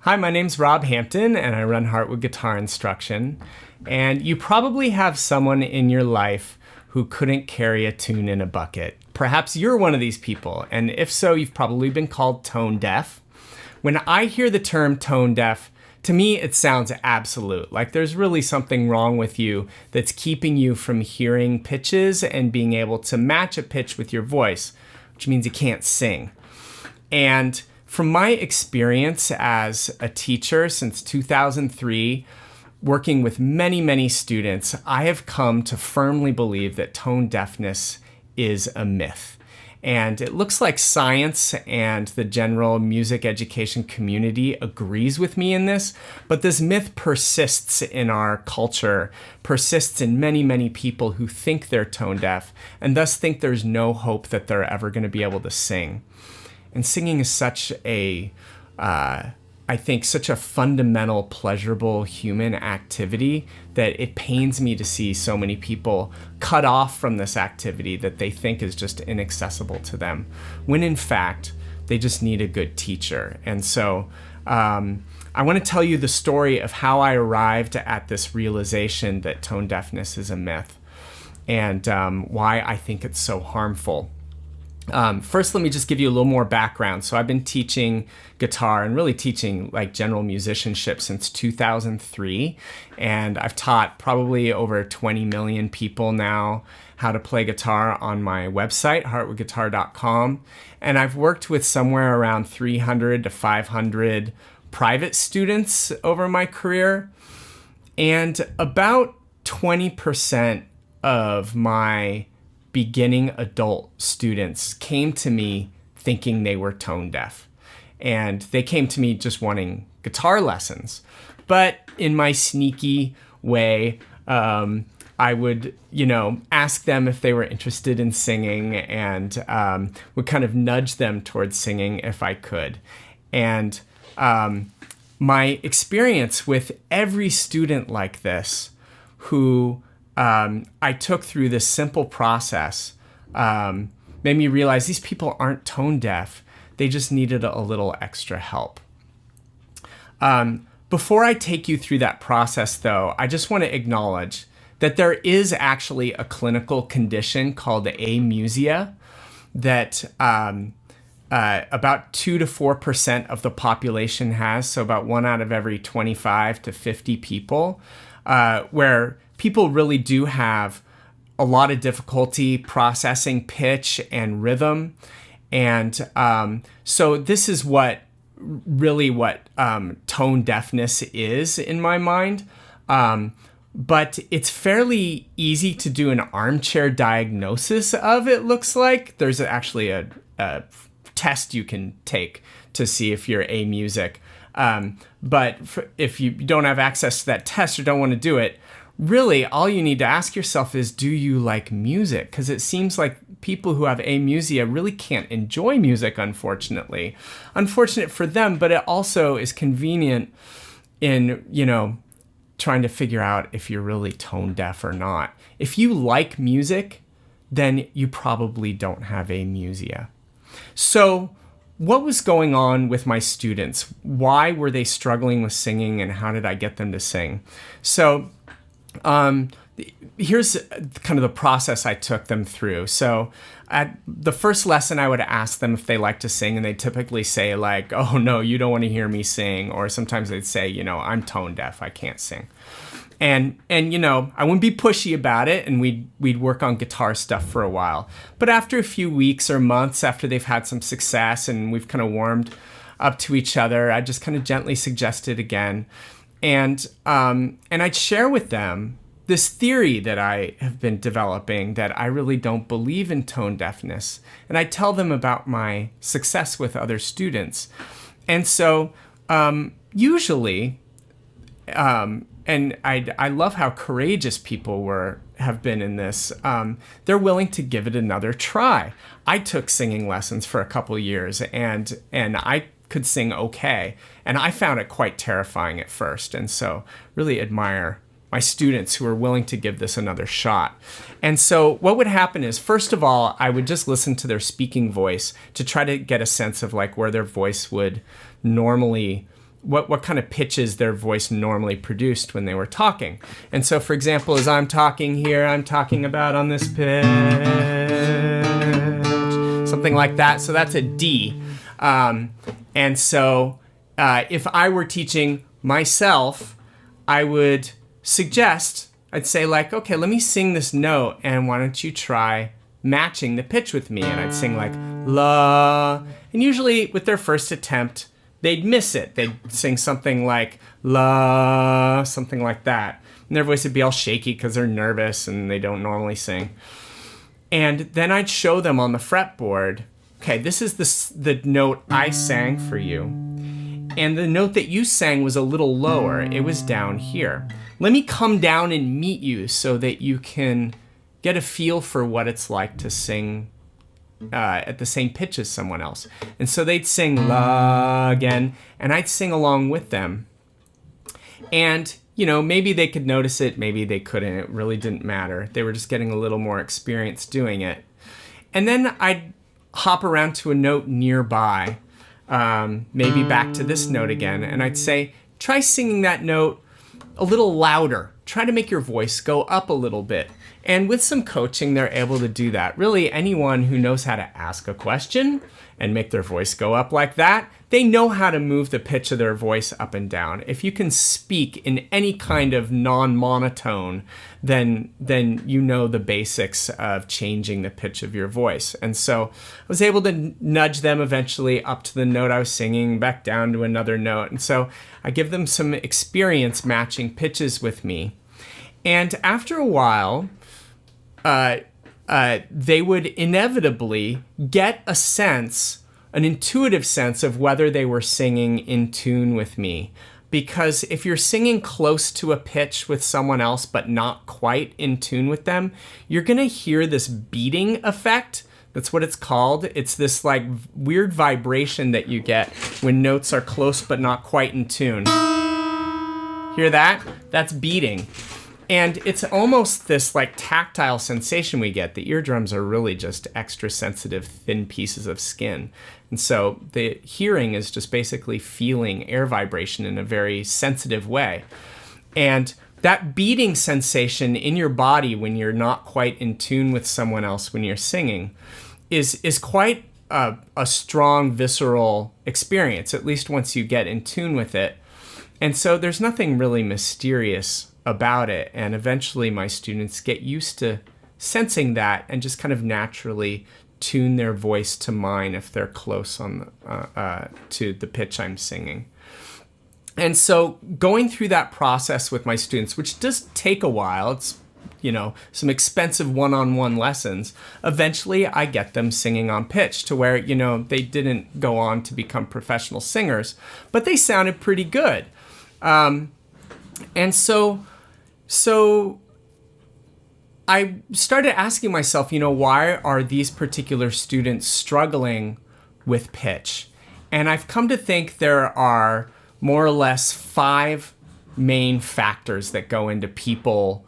Hi, my name's Rob Hampton, and I run Heart with Guitar Instruction. And you probably have someone in your life who couldn't carry a tune in a bucket. Perhaps you're one of these people, and if so, you've probably been called tone deaf. When I hear the term tone deaf, to me, it sounds absolute. Like there's really something wrong with you that's keeping you from hearing pitches and being able to match a pitch with your voice, which means you can't sing. And from my experience as a teacher since 2003, working with many, many students, I have come to firmly believe that tone deafness is a myth. And it looks like science and the general music education community agrees with me in this, but this myth persists in our culture, persists in many, many people who think they're tone deaf and thus think there's no hope that they're ever going to be able to sing. And singing is such a, I think, such a fundamental, pleasurable human activity that it pains me to see so many people cut off from this activity that they think is just inaccessible to them, when in fact, they just need a good teacher. And so I want to tell you the story of how I arrived at this realization that tone deafness is a myth and why I think it's so harmful. First, let me just give you a little more background. So I've been teaching guitar and really teaching like general musicianship since 2003. And I've taught probably over 20 million people now how to play guitar on my website, heartwithguitar.com. And I've worked with somewhere around 300 to 500 private students over my career. And about 20% of my beginning adult students came to me thinking they were tone deaf. And they came to me just wanting guitar lessons. But in my sneaky way, I would, ask them if they were interested in singing and would kind of nudge them towards singing if I could. And my experience with every student like this who I took through this simple process made me realize these people aren't tone deaf. They just needed a little extra help. Before I take you through that process, though, I just want to acknowledge that there is actually a clinical condition called amusia that about 2 to 4% of the population has, so about 1 out of every 25 to 50 people, where people really do have a lot of difficulty processing pitch and rhythm. And so this is what tone deafness is in my mind. But it's fairly easy to do an armchair diagnosis of, it looks like. There's actually a test you can take to see if you're amusic. But if you don't have access to that test or don't want to do it, really, all you need to ask yourself is, do you like music? Because it seems like people who have amusia really can't enjoy music, unfortunately. Unfortunate for them, but it also is convenient in, trying to figure out if you're really tone deaf or not. If you like music, then you probably don't have amusia. So what was going on with my students? Why were they struggling with singing, and how did I get them to sing? So here's kind of the process I took them through. So at the first lesson, I would ask them if they like to sing, and they'd typically say like, "Oh no, you don't want to hear me sing," or sometimes they'd say, "I'm tone deaf, I can't sing." And I wouldn't be pushy about it, and we'd work on guitar stuff for a while. But after a few weeks or months after they've had some success and we've kind of warmed up to each other, I just kind of gently suggested again. And I'd share with them this theory that I have been developing that I really don't believe in tone deafness. And I tell them about my success with other students. And so usually, and I love how courageous people have been in this, they're willing to give it another try. I took singing lessons for a couple years and I could sing okay. And I found it quite terrifying at first. And so really admire my students who are willing to give this another shot. And so what would happen is, first of all, I would just listen to their speaking voice to try to get a sense of like where their voice would normally what kind of pitches their voice normally produced when they were talking. And so, for example, as I'm talking here, I'm talking about on this pitch, something like that. So that's a D. And so if I were teaching myself, I would suggest, I'd say like, okay, let me sing this note, and why don't you try matching the pitch with me? And I'd sing like la, and usually with their first attempt, they'd miss it. They'd sing something like la, something like that. And their voice would be all shaky because they're nervous and they don't normally sing. And then I'd show them on the fretboard, okay, this is the note I sang for you. And the note that you sang was a little lower. It was down here. Let me come down and meet you so that you can get a feel for what it's like to sing at the same pitch as someone else. And so they'd sing la again, and I'd sing along with them. And, you know, maybe they could notice it, maybe they couldn't. It really didn't matter. They were just getting a little more experience doing it. And then I'd hop around to a note nearby, maybe back to this note again, and I'd say, try singing that note a little louder. Try to make your voice go up a little bit. And with some coaching, they're able to do that. Really, anyone who knows how to ask a question and make their voice go up like that, they know how to move the pitch of their voice up and down. If you can speak in any kind of non-monotone, then you know the basics of changing the pitch of your voice. And so I was able to nudge them eventually up to the note I was singing, back down to another note. And so I give them some experience matching pitches with me. And after a while, they would inevitably get a sense, an intuitive sense of whether they were singing in tune with me. Because if you're singing close to a pitch with someone else but not quite in tune with them, you're going to hear this beating effect. That's what it's called. It's this like weird vibration that you get when notes are close but not quite in tune. Hear that? That's beating. And it's almost this like tactile sensation we get. The eardrums are really just extra sensitive, thin pieces of skin. And so the hearing is just basically feeling air vibration in a very sensitive way. And that beating sensation in your body when you're not quite in tune with someone else when you're singing is quite a strong, visceral experience, at least once you get in tune with it. And so there's nothing really mysterious about it, and eventually my students get used to sensing that and just kind of naturally tune their voice to mine if they're close on to the pitch I'm singing. And so going through that process with my students, which does take a while, it's, you know, some expensive one-on-one lessons, eventually I get them singing on pitch to where, you know, they didn't go on to become professional singers, but they sounded pretty good. And so I started asking myself, you know, why are these particular students struggling with pitch? And I've come to think there are more or less 5 main factors that go into people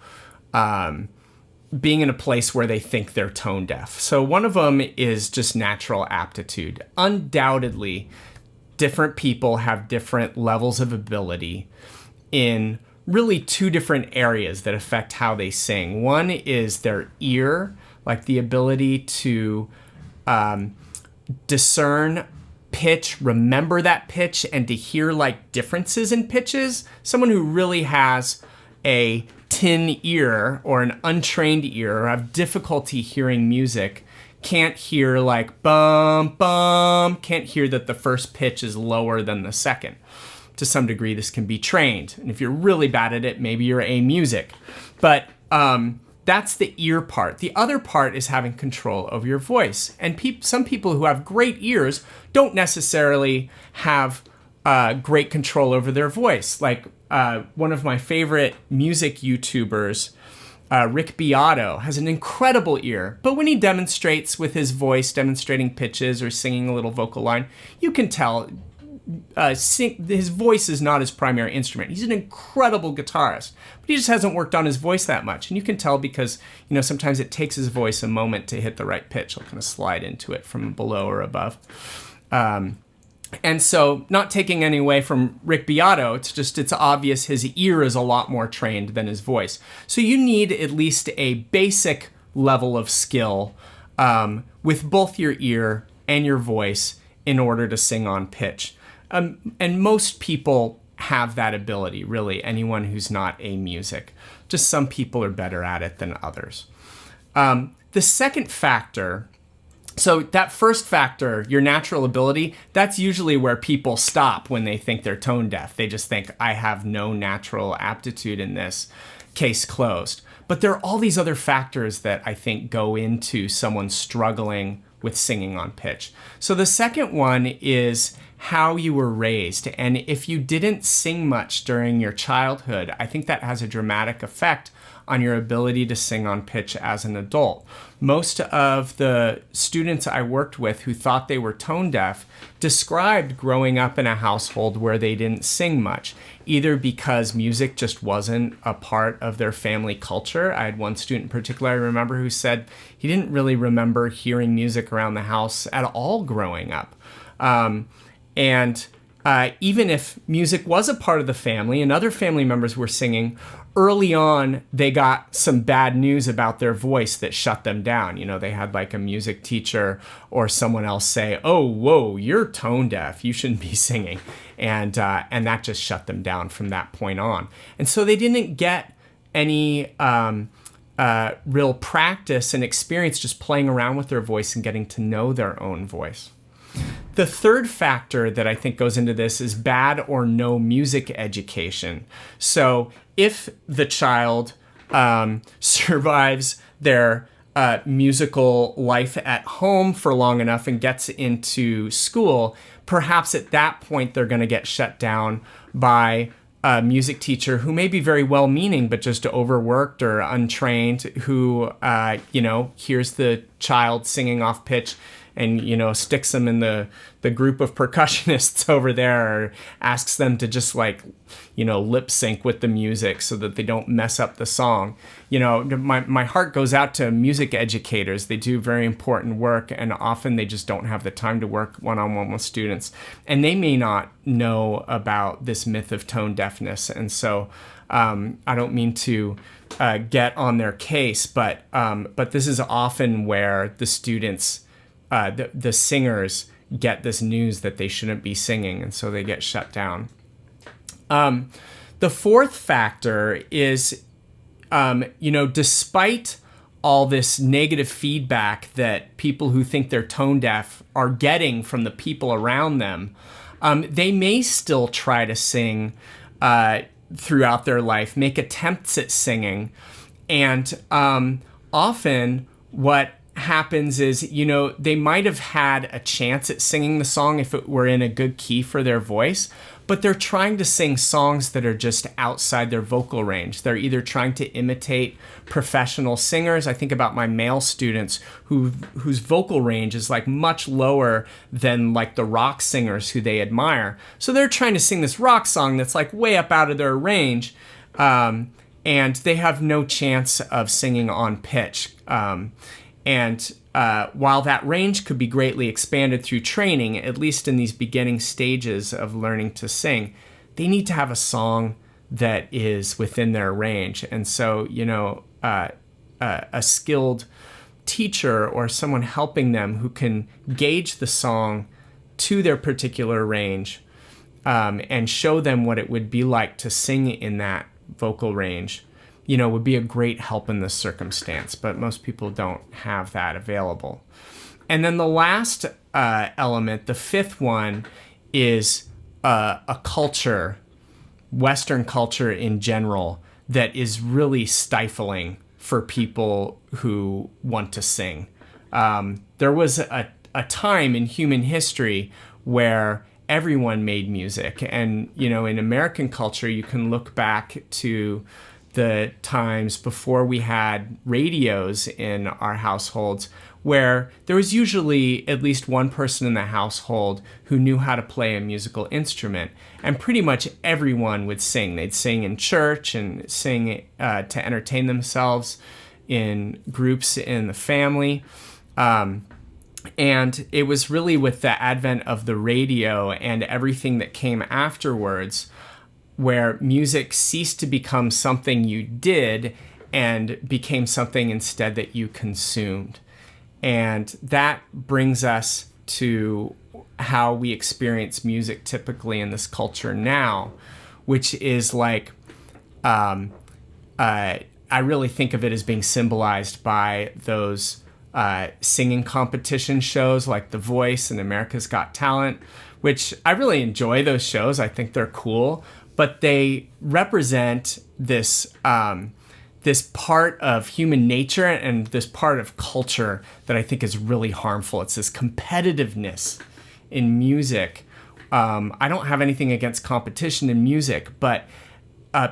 being in a place where they think they're tone deaf. So one of them is just natural aptitude. Undoubtedly, different people have different levels of ability in really 2 different areas that affect how they sing. One is their ear, like the ability to discern pitch, remember that pitch, and to hear like differences in pitches. Someone who really has a tin ear or an untrained ear or have difficulty hearing music can't hear like bum, bum, can't hear that the first pitch is lower than the second. To some degree, this can be trained. And if you're really bad at it, maybe you're amusic. But that's the ear part. The other part is having control over your voice. And some people who have great ears don't necessarily have great control over their voice. Like one of my favorite music YouTubers, Rick Beato, has an incredible ear. But when he demonstrates with his voice, demonstrating pitches or singing a little vocal line, you can tell his voice is not his primary instrument. He's an incredible guitarist, but he just hasn't worked on his voice that much. And you can tell because, you know, sometimes it takes his voice a moment to hit the right pitch. He'll kind of slide into it from below or above. And so, not taking any away from Rick Beato, it's obvious his ear is a lot more trained than his voice. So you need at least a basic level of skill with both your ear and your voice in order to sing on pitch. And most people have that ability, really, anyone who's not amusic. Just some people are better at it than others. The second factor, so that first factor, your natural ability, that's usually where people stop when they think they're tone deaf. They just think, I have no natural aptitude in this, case closed. But there are all these other factors that I think go into someone struggling with singing on pitch. So the second one is how you were raised. And if you didn't sing much during your childhood, I think that has a dramatic effect on your ability to sing on pitch as an adult. Most of the students I worked with who thought they were tone deaf described growing up in a household where they didn't sing much, either because music just wasn't a part of their family culture. I had one student in particular I remember who said he didn't really remember hearing music around the house at all growing up. Even if music was a part of the family and other family members were singing, early on, they got some bad news about their voice that shut them down. You know, they had like a music teacher or someone else say, "Oh, whoa, you're tone deaf. You shouldn't be singing." And that just shut them down from that point on. And so they didn't get any real practice and experience just playing around with their voice and getting to know their own voice. The third factor that I think goes into this is bad or no music education. So if the child survives their musical life at home for long enough and gets into school, perhaps at that point they're going to get shut down by a music teacher who may be very well-meaning but just overworked or untrained, who hears the child singing off pitch and, sticks them in the group of percussionists over there, or asks them to just lip sync with the music so that they don't mess up the song. My heart goes out to music educators. They do very important work, and often they just don't have the time to work one-on-one with students. And they may not know about this myth of tone deafness. And so I don't mean to get on their case, but this is often where the students, the singers, get this news that they shouldn't be singing, and so they get shut down. The fourth factor is, despite all this negative feedback that people who think they're tone deaf are getting from the people around them, they may still try to sing throughout their life, make attempts at singing, and often what happens is, they might have had a chance at singing the song if it were in a good key for their voice, but they're trying to sing songs that are just outside their vocal range. They're either trying to imitate professional singers. I think about my male students whose vocal range is much lower than the rock singers who they admire. So they're trying to sing this rock song that's way up out of their range, and they have no chance of singing on pitch. And while that range could be greatly expanded through training, at least in these beginning stages of learning to sing, they need to have a song that is within their range. And so, a skilled teacher or someone helping them who can gauge the song to their particular range and show them what it would be like to sing in that vocal range, would be a great help in this circumstance, but most people don't have that available. And then the last element, the fifth one, is a culture, Western culture in general, that is really stifling for people who want to sing. There was a time in human history where everyone made music. And, in American culture, you can look back to the times before we had radios in our households, where there was usually at least one person in the household who knew how to play a musical instrument, and pretty much everyone would sing. They'd sing in church and sing to entertain themselves in groups in the family. And it was really with the advent of the radio and everything that came afterwards where music ceased to become something you did and became something instead that you consumed. And that brings us to how we experience music typically in this culture now, which is like, I really think of it as being symbolized by those singing competition shows like The Voice and America's Got Talent, which I really enjoy those shows. I think they're cool, but they represent this this part of human nature and this part of culture that I think is really harmful. It's this competitiveness in music. I don't have anything against competition in music, but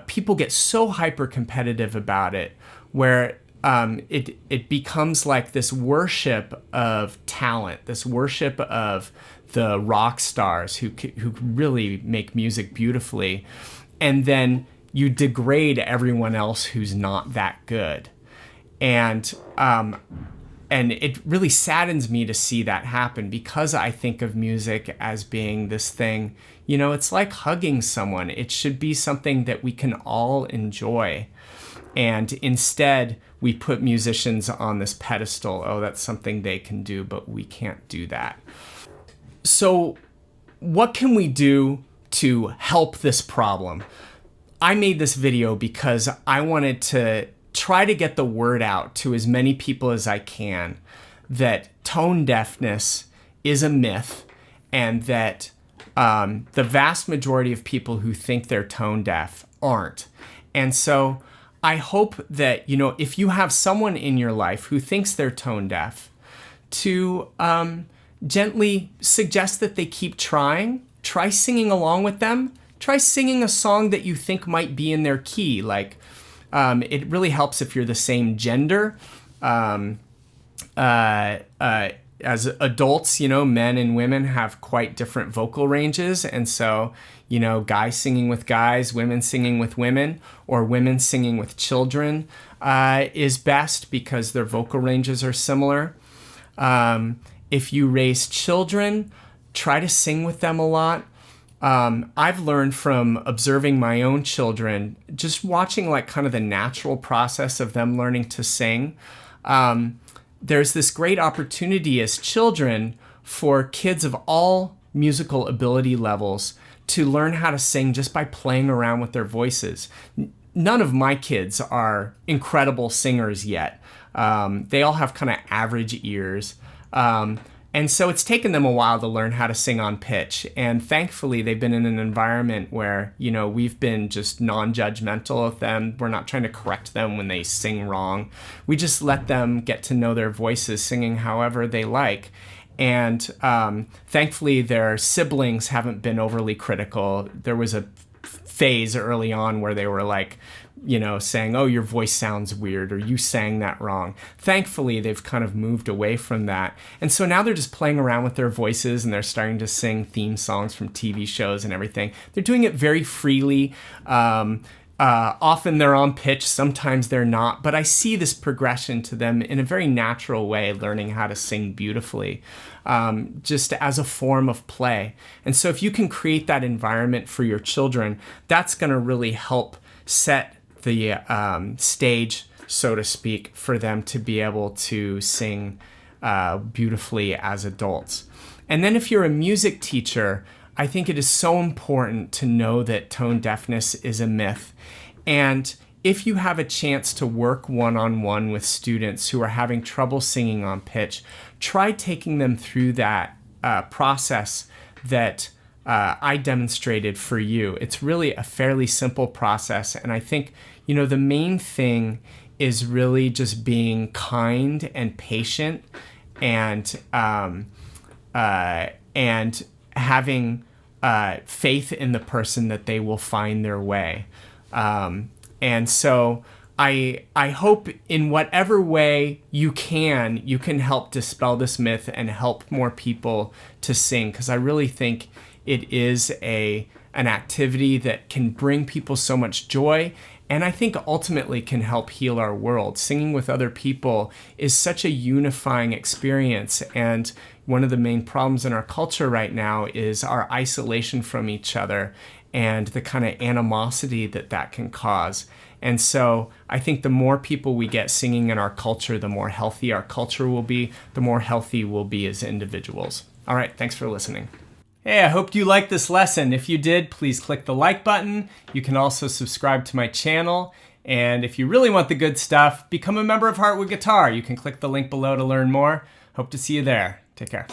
people get so hyper competitive about it where it becomes like this worship of talent, this worship of the rock stars who really make music beautifully, and then you degrade everyone else who's not that good, and it really saddens me to see that happen because I think of music as being this thing. You know, it's like hugging someone. It should be something that we can all enjoy. And instead, we put musicians on this pedestal. Oh, that's something they can do, but we can't do that. So what can we do to help this problem? I made this video because I wanted to try to get the word out to as many people as I can that tone deafness is a myth and that the vast majority of people who think they're tone deaf aren't. And so I hope that, you know, if you have someone in your life who thinks they're tone deaf, to gently suggest that they keep trying. Try singing along with them. Try singing a song that you think might be in their key. Like, it really helps if you're the same gender. As adults, you know, men and women have quite different vocal ranges. And so, you know, guys singing with guys, women singing with women, or women singing with children is best because their vocal ranges are similar. If you raise children, try to sing with them a lot. I've learned from observing my own children, just watching like kind of the natural process of them learning to sing. There's this great opportunity as children for kids of all musical ability levels to learn how to sing just by playing around with their voices. None of my kids are incredible singers yet. They all have kind of average ears. And so it's taken them a while to learn how to sing on pitch. And thankfully, they've been in an environment where, you know, we've been just non-judgmental of them. We're not trying to correct them when they sing wrong. We just let them get to know their voices singing however they like. And thankfully, their siblings haven't been overly critical. There was a phase early on where they were like, you know, saying, oh, your voice sounds weird, or you sang that wrong. Thankfully, they've kind of moved away from that. And so now they're just playing around with their voices and they're starting to sing theme songs from TV shows and everything. They're doing it very freely. Often they're on pitch, sometimes they're not, but I see this progression to them in a very natural way, learning how to sing beautifully, just as a form of play. And so if you can create that environment for your children, that's going to really help set the stage, so to speak, for them to be able to sing beautifully as adults. And then if you're a music teacher, I think it is so important to know that tone deafness is a myth. And if you have a chance to work one-on-one with students who are having trouble singing on pitch, try taking them through that process that I demonstrated for you. It's really a fairly simple process. And I think, you know, the main thing is really just being kind and patient and having faith in the person that they will find their way. And so I hope in whatever way you can help dispel this myth and help more people to sing, because I really think it is a an activity that can bring people so much joy, and I think ultimately can help heal our world. Singing with other people is such a unifying experience, and one of the main problems in our culture right now is our isolation from each other and the kind of animosity that that can cause. And so I think the more people we get singing in our culture, the more healthy our culture will be, the more healthy we'll be as individuals. All right, thanks for listening. Hey, I hope you liked this lesson. If you did, please click the like button. You can also subscribe to my channel. And if you really want the good stuff, become a member of Heart with Guitar. You can click the link below to learn more. Hope to see you there. Take care.